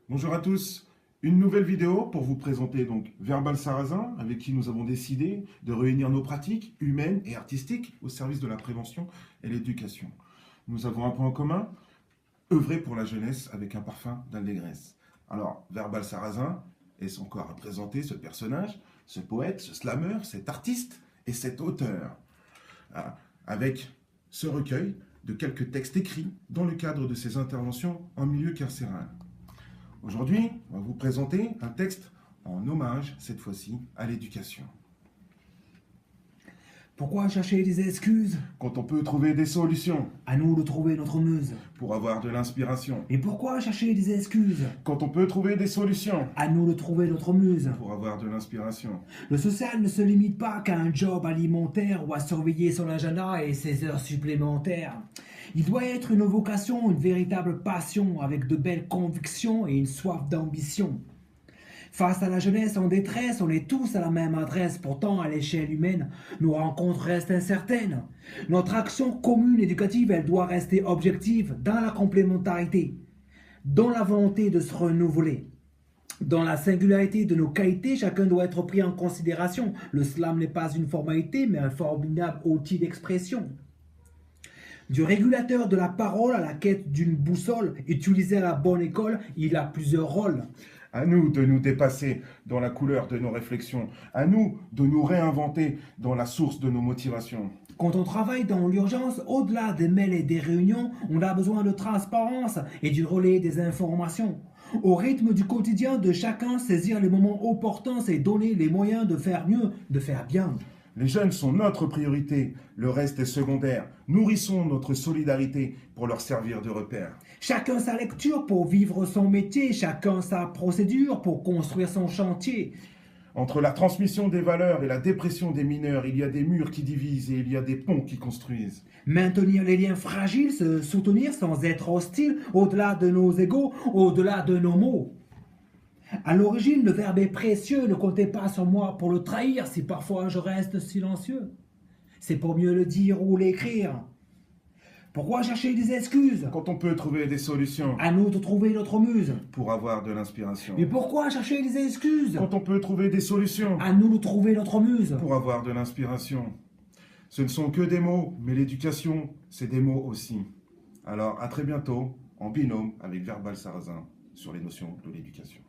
Bonjour à tous, une nouvelle vidéo pour vous présenter donc Verbal Sarrazin, avec qui nous avons décidé de réunir nos pratiques humaines et artistiques au service de la prévention et l'éducation. Nous avons un point en commun, œuvrer pour la jeunesse avec un parfum d'allégresse. Alors, Verbal Sarrazin est encore à présenter ce personnage, ce poète, ce slammer, cet artiste et cet auteur, avec ce recueil de quelques textes écrits dans le cadre de ses interventions en milieu carcéral. Aujourd'hui, on va vous présenter un texte en hommage, cette fois-ci, à l'éducation. Pourquoi chercher des excuses? Quand on peut trouver des solutions À nous de trouver notre muse. pour avoir de l'inspiration. Et pourquoi chercher des excuses? Quand on peut trouver des solutions À nous de trouver notre muse. pour avoir de l'inspiration. Le social ne se limite pas qu'à un job alimentaire ou à surveiller son agenda et ses heures supplémentaires. Il doit être une vocation, une véritable passion avec de belles convictions et une soif d'ambition. Face à la jeunesse en détresse, on est tous à la même adresse. Pourtant, à l'échelle humaine, nos rencontres restent incertaines. Notre action commune éducative, elle doit rester objective dans la complémentarité, dans la volonté de se renouveler. Dans la singularité de nos qualités, chacun doit être pris en considération. Le slam n'est pas une formalité, mais un formidable outil d'expression. Du régulateur de la parole à la quête d'une boussole, utilisé à la bonne école, il a plusieurs rôles. À nous de nous dépasser dans la couleur de nos réflexions. À nous de nous réinventer dans la source de nos motivations. Quand on travaille dans l'urgence, au-delà des mails et des réunions, on a besoin de transparence et du relais des informations. Au rythme du quotidien de chacun, saisir les moments opportuns, c'est donner les moyens de faire mieux, de faire bien. Les jeunes sont notre priorité, le reste est secondaire. Nourrissons notre solidarité pour leur servir de repère. Chacun sa lecture pour vivre son métier, chacun sa procédure pour construire son chantier. Entre la transmission des valeurs et la dépression des mineurs, il y a des murs qui divisent et il y a des ponts qui construisent. Maintenir les liens fragiles, se soutenir sans être hostile, au-delà de nos égos, au-delà de nos mots. À l'origine, le verbe est précieux, ne comptez pas sur moi pour le trahir si parfois je reste silencieux. C'est pour mieux le dire ou l'écrire. Pourquoi chercher des excuses? Quand on peut trouver des solutions À nous de trouver notre muse. pour avoir de l'inspiration. Mais pourquoi chercher des excuses? Quand on peut trouver des solutions À nous de trouver notre muse. pour avoir de l'inspiration. Ce ne sont que des mots, mais l'éducation, c'est des mots aussi. Alors, à très bientôt, en binôme avec Verbal Sarrazin, sur les notions de l'éducation.